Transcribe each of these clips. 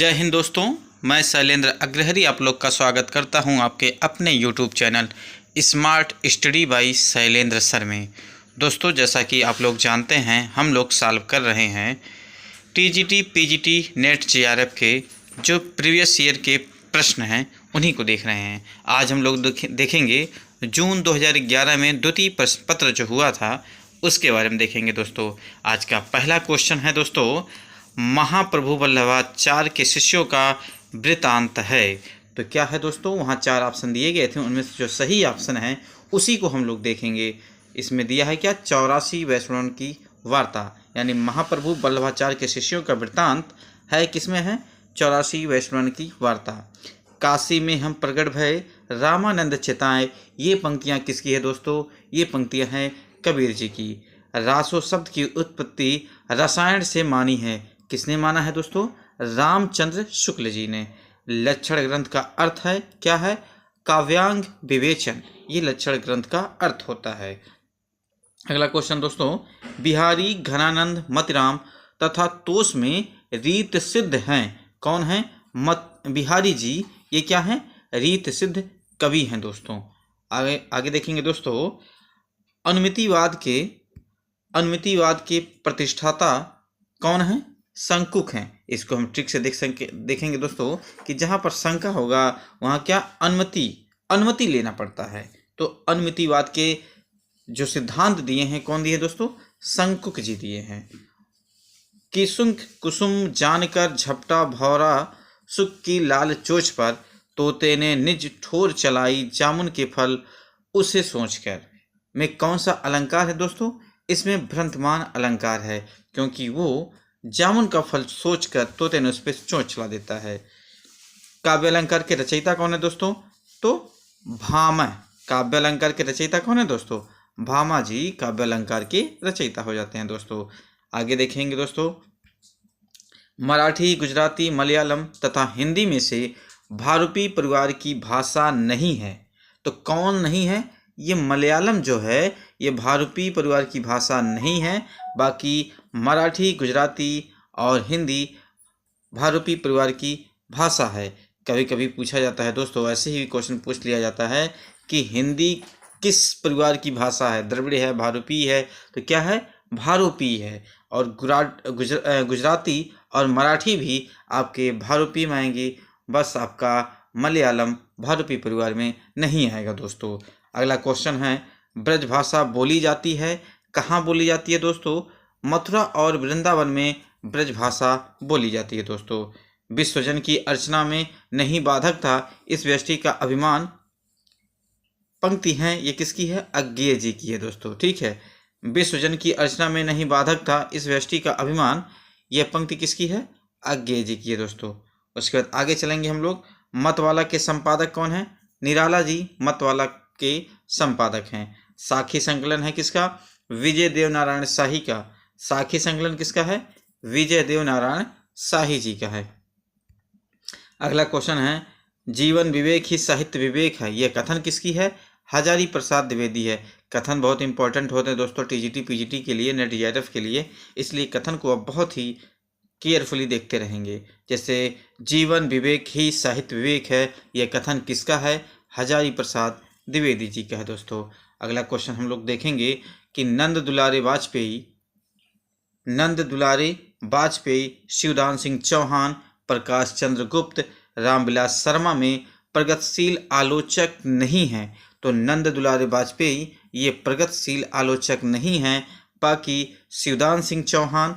जय हिंद दोस्तों, मैं शैलेंद्र अग्रहरी आप लोग का स्वागत करता हूं आपके अपने YouTube channel smart study bye Shailendra sir में। दोस्तों, जैसा कि आप लोग जानते हैं, हम लोग सॉल्व कर रहे हैं TGT PGT नेट JRF के जो प्रीवियस ईयर के प्रश्न हैं उन्हीं को देख रहे हैं। आज हम लोग देखेंगे जून 2011 में द्वितीय प्रश्न पत्र जो हुआ था उसके बारे में देखेंगे। दोस्तों, आज का पहला क्वेश्चन है दोस्तों, महाप्रभु वल्लभाचार्य के शिष्यों का वृत्तांत है। तो क्या है दोस्तों, वहाँ 4 ऑप्शन दिए गए थे, उनमें से जो सही ऑप्शन है उसी को हम लोग देखेंगे। इसमें दिया है क्या, 84 वैष्णवों की वार्ता, यानी महाप्रभु वल्लभाचार्य के शिष्यों का वृत्तांत है। किसमें है? 84 वैष्णवों की वार्ता। काशी में हम प्रगट भय रामानंद चिताएं, ये पंक्तियाँ किसकी है दोस्तों? ये पंक्तियाँ हैं कबीर जी की। रासो शब्द की उत्पत्ति रसायन से मानी है। किसने माना है दोस्तों? रामचंद्र शुक्ल जी ने। लक्षण ग्रंथ का अर्थ है क्या है? काव्यांग विवेचन, ये लक्षण ग्रंथ का अर्थ होता है। अगला क्वेश्चन दोस्तों, बिहारी घनानंद मतिराम तथा तोष में रीत सिद्ध हैं। कौन है? बिहारी जी, ये क्या है? रीत सिद्ध कवि हैं दोस्तों। आगे देखेंगे दोस्तों, अनुमितिवाद के प्रतिष्ठाता कौन है? शंकुक हैं। इसको हम ट्रिक से देखेंगे दोस्तों कि जहाँ पर शंका होगा वहाँ क्या, अनुमति लेना पड़ता है। तो अनुमितिवाद के जो सिद्धांत दिए हैं, कौन दिए दोस्तों? शंकुक जी दिए हैं। किसुंक कुसुम जानकर झपटा भौरा सुख की लाल चोच पर, तोते ने निज ठोर चलाई जामुन के फल उसे सोचकर। में कौन सा अलंकार है दोस्तों? इसमें भ्रांतमान अलंकार है, क्योंकि वो जामुन का फल सोचकर तोते ने उस पर चोंच चला देता है। काव्य अलंकार के रचयिता कौन है दोस्तों? तो भामा। काव्य अलंकार के रचयिता कौन है दोस्तों? भामा जी काव्य अलंकार के रचयिता हो जाते हैं दोस्तों। आगे देखेंगे दोस्तों, मराठी, गुजराती, मलयालम तथा हिंदी में से भारूपी परिवार की भाषा नहीं है। तो कौन नहीं है? ये मलयालम जो है ये भारूपी परिवार की भाषा नहीं है। बाकी मराठी, गुजराती और हिंदी भारूपी परिवार की भाषा है। कभी कभी पूछा जाता है दोस्तों, ऐसे ही क्वेश्चन पूछ लिया जाता है कि हिंदी किस परिवार की भाषा है? द्रविड़ है, भारूपी है? तो क्या है? भारूपी है। और गुजराती और मराठी भी आपके भारूपी में आएंगे, बस आपका मलयालम भारूपी परिवार में नहीं आएगा दोस्तों। अगला क्वेश्चन है, ब्रज भाषा बोली जाती है। कहाँ बोली जाती है दोस्तों? मथुरा और वृंदावन में ब्रज भाषा बोली जाती है दोस्तों। विश्वजन की अर्चना में नहीं बाधक था इस व्यष्टि का अभिमान, पंक्ति है ये किसकी है? अज्ञेय जी की है दोस्तों। ठीक है, विश्वजन की अर्चना में नहीं बाधक था इस व्यष्टि का अभिमान, यह पंक्ति किसकी है? अज्ञेय जी की है दोस्तों। उसके बाद आगे चलेंगे हम लोग, मतवाला के संपादक कौन है? निराला जी मतवाला के संपादक हैं। साखी संकलन है किसका? विजय देव नारायण शाही का। साखी संकलन किसका है? विजय देव नारायण शाही जी का है। अगला क्वेश्चन है, जीवन विवेक ही साहित्य विवेक है, यह कथन किसकी है? हजारी प्रसाद द्विवेदी है। कथन बहुत इंपॉर्टेंट होते हैं दोस्तों TGT PGT के लिए, नेट JRF के लिए, इसलिए कथन को आप बहुत ही केयरफुली देखते रहेंगे। जैसे जीवन विवेक ही साहित्य विवेक है, यह कथन किसका है? हजारी प्रसाद द्विवेदी जी का है दोस्तों। अगला क्वेश्चन हम लोग देखेंगे कि नंद दुलारे वाजपेयी, शिवदान सिंह चौहान, प्रकाश चंद्र गुप्त, रामविलास शर्मा में प्रगतिशील आलोचक नहीं हैं। तो नंद दुलारे वाजपेयी ये प्रगतिशील आलोचक नहीं हैं। बाकी शिवदान सिंह चौहान,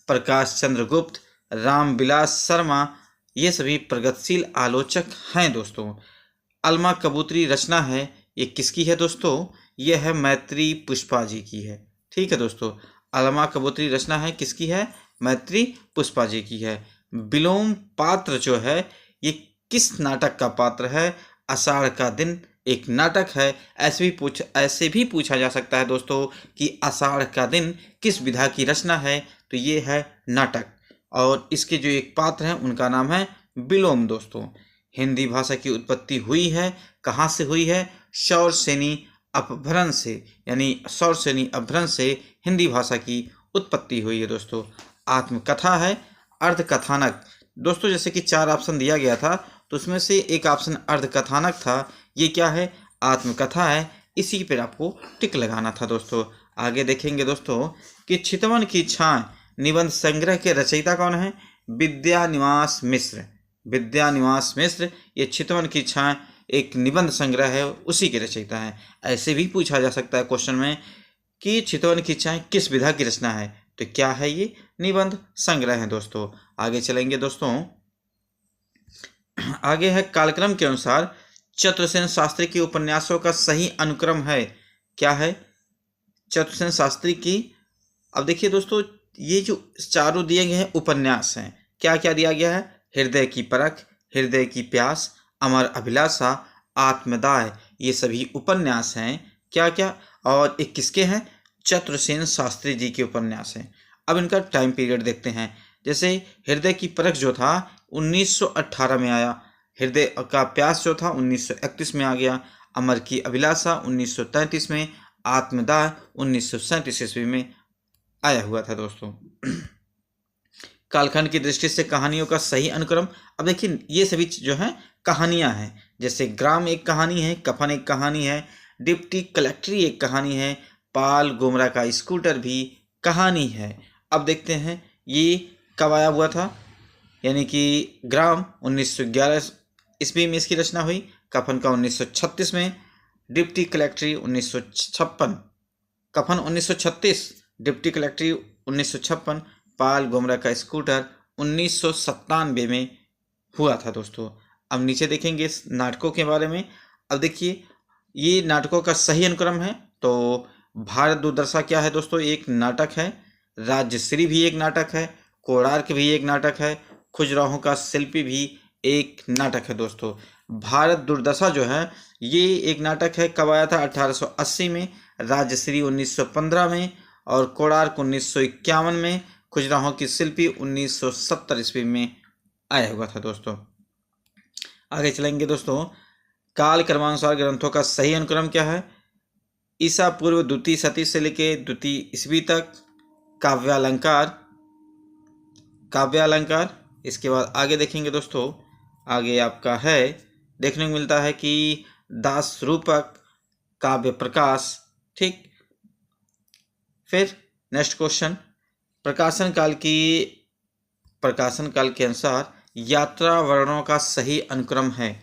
प्रकाश चंद्र गुप्त, रामविलास शर्मा ये सभी प्रगतिशील आलोचक हैं दोस्तों। अलमा कबूतरी रचना है, ये किसकी है दोस्तों? यह है मैत्री पुष्पा जी की है। ठीक है दोस्तों, अलमा कबूतरी रचना है किसकी है? मैत्री पुष्पा जी की है। विलोम पात्र जो है ये किस नाटक का पात्र है? आषाढ़ का दिन एक नाटक है। ऐसे भी पूछा जा सकता है दोस्तों कि आषाढ़ का दिन किस विधा की रचना है? तो ये है नाटक, और इसके जो एक पात्र हैं उनका नाम है विलोम दोस्तों। हिंदी भाषा की उत्पत्ति हुई है, कहाँ से हुई है? शौरसेनी अपभ्रंश से, यानी शौरसेनी अपभ्रंश से हिंदी भाषा की उत्पत्ति हुई है दोस्तों। आत्मकथा है, अर्धकथानक दोस्तों जैसे कि 4 ऑप्शन दिया गया था, तो उसमें से एक ऑप्शन अर्धकथानक था। ये क्या है? आत्मकथा है। इसी पर आपको टिक लगाना था दोस्तों। आगे देखेंगे दोस्तों कि चितवन की छाँय निबंध संग्रह के रचयिता कौन है? विद्यानिवास मिश्र। विद्यानिवास मिश्र ये चितवन की छाँय एक निबंध संग्रह है, उसी के रचयिता है। ऐसे भी पूछा जा सकता है क्वेश्चन में कि चितवन की छाँय किस विधा की रचना है? तो क्या है ये? निबंध संग्रह है दोस्तों। आगे चलेंगे दोस्तों। आगे है कालक्रम के अनुसार चतुर्सेन शास्त्री के उपन्यासों का सही अनुक्रम है। क्या है? चतुर्सेन शास्त्री की, अब देखिए दोस्तों, ये जो चारों दिए गए हैं उपन्यास हैं, क्या क्या दिया गया है? हृदय की परख, हृदय की प्यास, अमर अभिलाषा, आत्मदाय, ये सभी उपन्यास हैं। क्या क्या? और एक किसके हैं? चतुर्सेन शास्त्री जी के उपन्यास हैं। अब इनका टाइम पीरियड देखते हैं। जैसे हृदय की परख जो था 1918 में आया, हृदय का प्यास जो था 1931 में आ गया, अमर की अभिलाषा 1933 में, आत्मदाह 1937 ईस्वी में आया हुआ था दोस्तों। कालखंड की दृष्टि से कहानियों का सही अनुक्रम, अब देखिए ये सभी जो हैं कहानियां हैं। जैसे ग्राम एक कहानी है, कफन एक कहानी है, डिप्टी कलेक्ट्री एक कहानी है, पाल गोमरा का स्कूटर भी कहानी है। अब देखते हैं ये कब आया हुआ था, यानी कि ग्राम 1911 ईस्वी में इसकी रचना हुई, कफन का 1936 में, डिप्टी कलेक्ट्री 1956, कफन 1936, डिप्टी कलेक्ट्री 1956, पाल गोमरा का स्कूटर 1997 में हुआ था दोस्तों। अब नीचे देखेंगे इस नाटकों के बारे में। अब देखिए ये नाटकों का सही अनुक्रम है, तो भारत दुर्दशा क्या है दोस्तों? एक नाटक है, राजश्री भी एक नाटक है, कोणार्क भी एक नाटक है, खुजराहों का शिल्पी भी एक नाटक है दोस्तों। भारत दुर्दशा जो है ये एक नाटक है, कब आया था? 1880 में, राजश्री 1915 में, और कोणार्क 1951 में, खुजराहों की शिल्पी 1970 ईस्वी में आया हुआ था दोस्तों। आगे चलेंगे दोस्तों। काल क्रमानुसार ग्रंथों का सही अनुक्रम क्या है? ईसा पूर्व द्वितीय शती से लेके द्वितीय ईस्वी तक काव्यालंकार, काव्यालंकार। इसके बाद आगे देखेंगे दोस्तों, आगे आपका है देखने को मिलता है कि दास रूपक, काव्य प्रकाश। ठीक, फिर नेक्स्ट क्वेश्चन, प्रकाशन काल के अनुसार यात्रा वर्णनों का सही अनुक्रम है।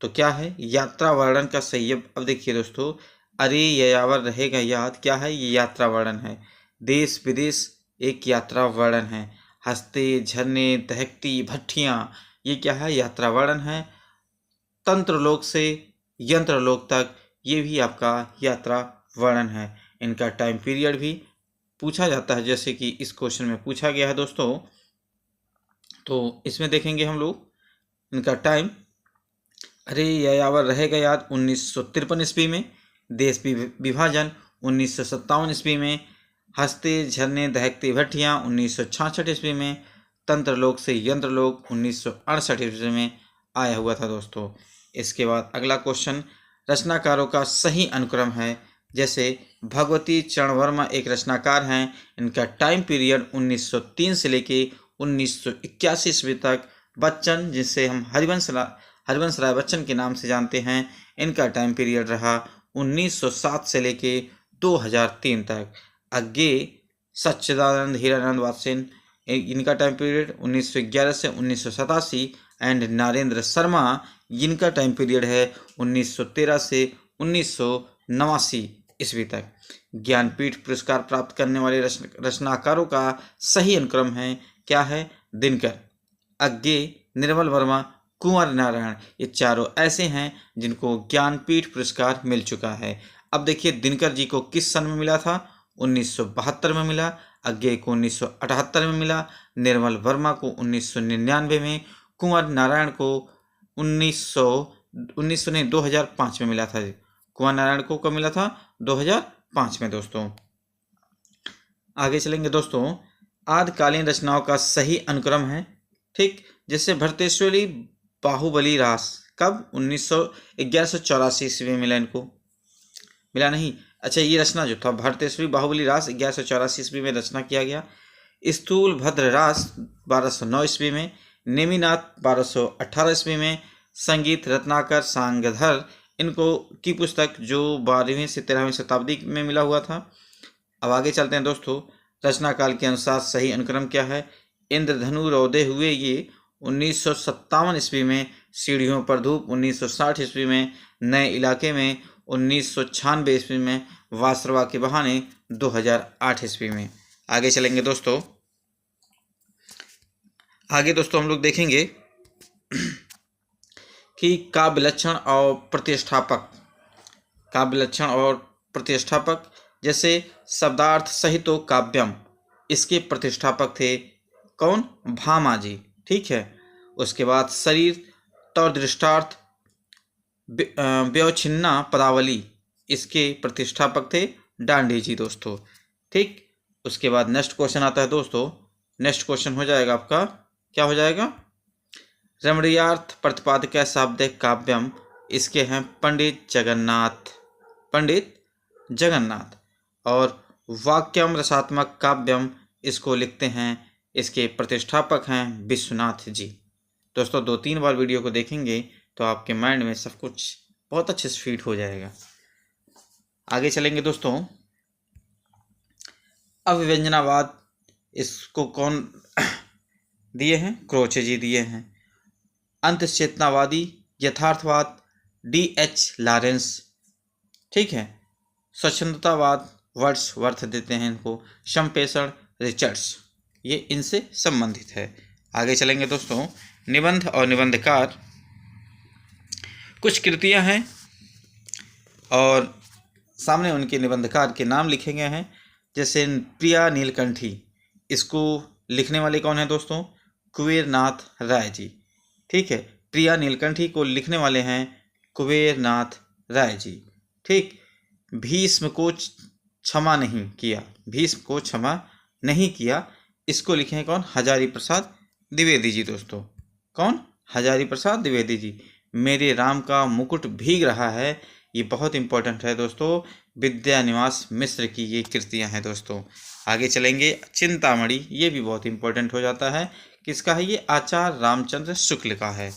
तो क्या है यात्रा वर्णन का सही? अब देखिए दोस्तों, अरे यायावर रहेगा याद, क्या है? ये यात्रा वर्णन है। देश विदेश एक यात्रा वर्णन है। हंसते झरने, दहकती भट्ठियाँ, ये क्या है? यात्रा वर्णन है। तंत्रलोक से यंत्रलोक तक, ये भी आपका यात्रा वर्णन है। इनका टाइम पीरियड भी पूछा जाता है, जैसे कि इस क्वेश्चन में पूछा गया है दोस्तों। तो इसमें देखेंगे हम लोग इनका टाइम, अरे यायावर रहेगा याद 1953 ईस्वी में, देश विभाजन 1957 ईस्वी में, हंसते झरने दहकती भट्ठियाँ 1966 ईस्वी में, तंत्रलोक से यंत्रलोक 1968 ईस्वी में आया हुआ था दोस्तों। इसके बाद अगला क्वेश्चन, रचनाकारों का सही अनुक्रम है। जैसे भगवती चरण वर्मा एक रचनाकार हैं, इनका टाइम पीरियड 1903 से लेके 1981 ईस्वी तक। बच्चन, जिसे हम हरिवंश राय बच्चन के नाम से जानते हैं, इनका टाइम पीरियड रहा 1907 से लेके 2003 तक। अज्ञे सच्चिदानंद हीरानंद वात्सेन, इनका टाइम पीरियड 1911 से 1987। एंड नरेंद्र शर्मा, जिनका टाइम पीरियड है 1913 से 1989 ईस्वी तक। ज्ञानपीठ पुरस्कार प्राप्त करने वाले रचनाकारों का सही अनुक्रम है, क्या है? दिनकर, अज्ञे, निर्मल वर्मा, कुंवर नारायण, ये चारों ऐसे हैं जिनको ज्ञानपीठ पुरस्कार मिल चुका है। अब देखिए दिनकर जी को किस सन में मिला था? 1972 में मिला, अज्ञे को 1978 में मिला, निर्मल वर्मा को 1999 में, कुंवर नारायण को 2005 में मिला था। कुंवर नारायण को कब मिला था? 2005 में दोस्तों। आगे चलेंगे दोस्तों, आदिकालीन रचनाओं का सही अनुक्रम है। ठीक, जैसे भरतेश्वरी बाहुबली रास कब? 1184 ईस्वी में मिला, इनको मिला नहीं। अच्छा, ये रचना जो था भरतेश्वरी बाहुबली रास 1184 ईस्वी में रचना किया गया। स्थूल भद्र रास 1209 ईस्वी में, नेमिनाथ 1218 ईस्वी में, संगीत रत्नाकर सांगधर इनको की पुस्तक जो 12वीं से 13वीं शताब्दी में मिला हुआ था। अब आगे चलते हैं दोस्तों। रचना काल के अनुसार सही अनुक्रम क्या है? इंद्रधनु रौदे हुए ये 1957 ईस्वी में, सीढ़ियों पर धूप 1960 ईस्वी में, नए इलाके में 1996 ईस्वी में, वासरवा के बहाने 2008 ईस्वी में। आगे चलेंगे दोस्तों। आगे दोस्तों हम लोग देखेंगे कि काव्य लक्षण और प्रतिष्ठापक, काव्य लक्षण और प्रतिष्ठापक, जैसे शब्दार्थ सहितो काव्यम, इसके प्रतिष्ठापक थे कौन? भामा जी। ठीक है। उसके बाद शरीर तौर दृष्टार्थ व्योच्छिन्ना पदावली, इसके प्रतिष्ठापक थे डांडी जी दोस्तों। ठीक। उसके बाद नेक्स्ट क्वेश्चन आता है दोस्तों। नेक्स्ट क्वेश्चन हो जाएगा आपका, क्या हो जाएगा? रमणीयार्थ प्रतिपादक शाब्दिक काव्यम, इसके हैं पंडित जगन्नाथ, पंडित जगन्नाथ। और वाक्यम रसात्मक काव्यम, इसको लिखते हैं, इसके प्रतिष्ठापक हैं विश्वनाथ जी। दोस्तों 2-3 बार वीडियो को देखेंगे तो आपके माइंड में सब कुछ बहुत अच्छे से फिट हो जाएगा। आगे चलेंगे दोस्तों। अभिव्यंजनावाद, इसको कौन दिए हैं? क्रोचे जी दिए हैं। अंतचेतनावादी यथार्थवाद D.H. लॉरेंस। ठीक है। स्वच्छंदतावाद वर्ड्सवर्थ देते हैं इनको। संप्रेषण रिचर्ड्स, ये इनसे संबंधित है। आगे चलेंगे दोस्तों। निबंध और निबंधकार, कुछ कृतियां हैं और सामने उनके निबंधकार के नाम लिखे गए हैं। जैसे प्रिया नीलकंठी, इसको लिखने वाले कौन है दोस्तों? कुबेरनाथ राय जी। ठीक है। प्रिया नीलकंठी को लिखने वाले हैं कुबेरनाथ राय जी। ठीक। भीष्म को क्षमा नहीं किया, भीष्म को क्षमा नहीं किया, इसको लिखे हैं कौन? हजारी प्रसाद द्विवेदी जी दोस्तों। कौन? हजारी प्रसाद द्विवेदी जी। मेरे राम का मुकुट भीग रहा है, ये बहुत इंपॉर्टेंट है दोस्तों, विद्यानिवास मिश्र की ये कृतियां हैं दोस्तों। आगे चलेंगे। चिंतामणि, ये भी बहुत इंपॉर्टेंट हो जाता है। किसका है ये? आचार्य रामचंद्र शुक्ल का है।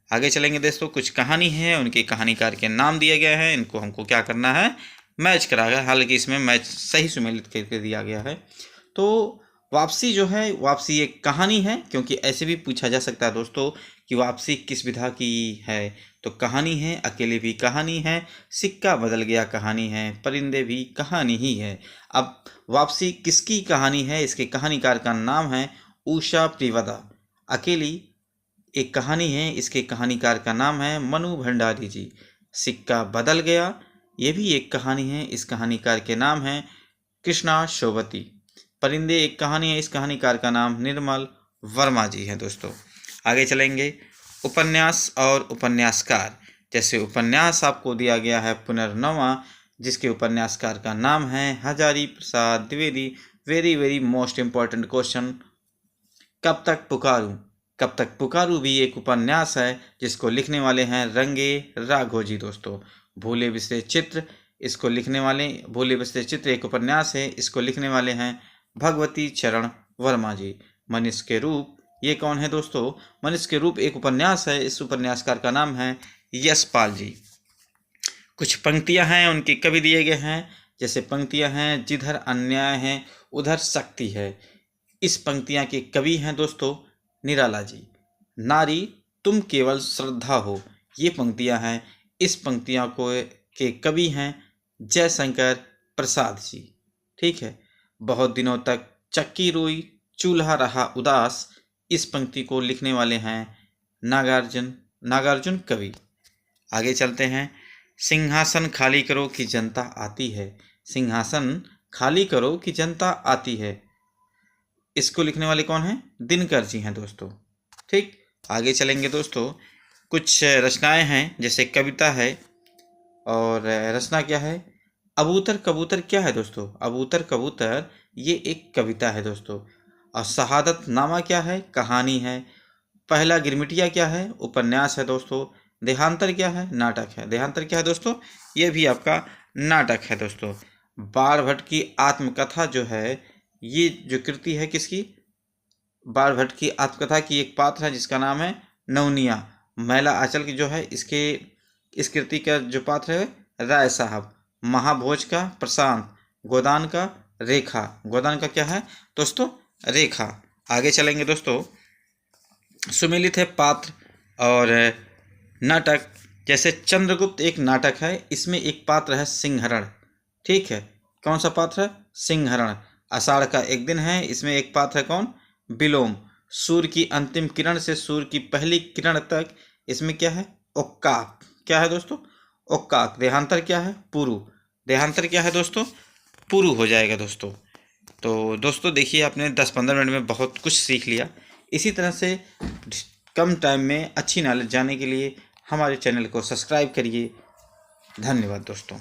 आगे चलेंगे दोस्तों। कुछ कहानी है, उनके कहानीकार के नाम दिए गए हैं, इनको हमको क्या करना है? मैच करा गया। हालांकि इसमें मैच सही सुमेलित करके दिया गया है। तो वापसी जो है, वापसी एक कहानी है, क्योंकि ऐसे भी पूछा जा सकता है दोस्तों कि वापसी किस विधा की है, तो कहानी है, अकेले भी कहानी है, सिक्का बदल गया कहानी है, परिंदे भी कहानी ही है। अब वापसी किसकी कहानी है? इसके कहानीकार का नाम है उषा प्रिवदा। अकेली एक कहानी है, इसके कहानीकार का नाम है मनु भंडारी जी। सिक्का बदल गया, ये भी एक कहानी है, इस कहानीकार के नाम है कृष्णा शोभती। परिंदे एक कहानी है, इस कहानीकार का नाम निर्मल वर्मा जी है दोस्तों। आगे चलेंगे। उपन्यास और उपन्यासकार, जैसे उपन्यास आपको दिया गया है पुनर्नवा, जिसके उपन्यासकार का नाम है Hazari Prasad Dwivedi. Very very most important question. कब तक पुकारूं, कब तक पुकारूं भी एक उपन्यास है, जिसको लिखने वाले हैं रंगे राघव जी दोस्तों। भूले बिसरे चित्र, इसको लिखने वाले, भूले बिसरे चित्र एक उपन्यास है, इसको लिखने वाले हैं भगवती चरण वर्मा जी। मनुष्य के रूप, ये कौन है दोस्तों? मनुष्य के रूप एक उपन्यास है, इस उपन्यासकार का नाम है यशपाल जी। कुछ पंक्तियां हैं, उनके कवि दिए गए हैं। जैसे पंक्तियां हैं, जिधर अन्याय है उधर शक्ति है, इस पंक्तियां के कवि हैं दोस्तों निराला जी। नारी तुम केवल श्रद्धा हो, ये पंक्तियां हैं, इस पंक्तियां को के कवि हैं जयशंकर प्रसाद जी। ठीक है। बहुत दिनों तक चक्की रोई चूल्हा रहा उदास, इस पंक्ति को लिखने वाले हैं नागार्जुन कवि। आगे चलते हैं। सिंहासन खाली करो कि जनता आती है, सिंहासन खाली करो कि जनता आती है, इसको लिखने वाले कौन हैं? दिनकर जी हैं दोस्तों। ठीक। आगे चलेंगे दोस्तों। कुछ रचनाएं हैं, जैसे कविता है, और रचना क्या है? अबूतर कबूतर क्या है दोस्तों? अबूतर कबूतर ये एक कविता है दोस्तों। और शहादत नामा क्या है? कहानी है। पहला गिरमिटिया क्या है? उपन्यास है दोस्तों। देहांतर क्या है? नाटक है। देहांतर क्या है दोस्तों? ये भी आपका नाटक है दोस्तों। बाण भट्ट की आत्मकथा जो है, ये जो कृति है किसकी? बाणभट्ट की आत्मकथा की एक पात्र है जिसका नाम है नवनिया। मैला आंचल की जो है इसके इस कृति का जो पात्र है राय साहब। महाभोज का प्रशांत। गोदान का रेखा। गोदान का क्या है दोस्तों रेखा। आगे चलेंगे दोस्तों। सुमेलित है पात्र और नाटक। जैसे चंद्रगुप्त एक नाटक है, इसमें एक पात्र है सिंहरण। ठीक है, कौन सा पात्र है सिंहरण। आषाढ़ का एक दिन है, इसमें एक पात्र है कौन विलोम। सूर्य की अंतिम किरण से सूर्य की पहली किरण तक, इसमें क्या है उक्काक। क्या है दोस्तों उक्काक। देहांतर क्या है पुरु। देहांतर क्या है दोस्तों पुरु हो जाएगा दोस्तों। तो दोस्तों देखिए आपने 10-15 मिनट में बहुत कुछ सीख लिया। इसी तरह से कम टाइम में अच्छी नॉलेज जानने के लिए हमारे चैनल को सब्सक्राइब करिए। धन्यवाद दोस्तों।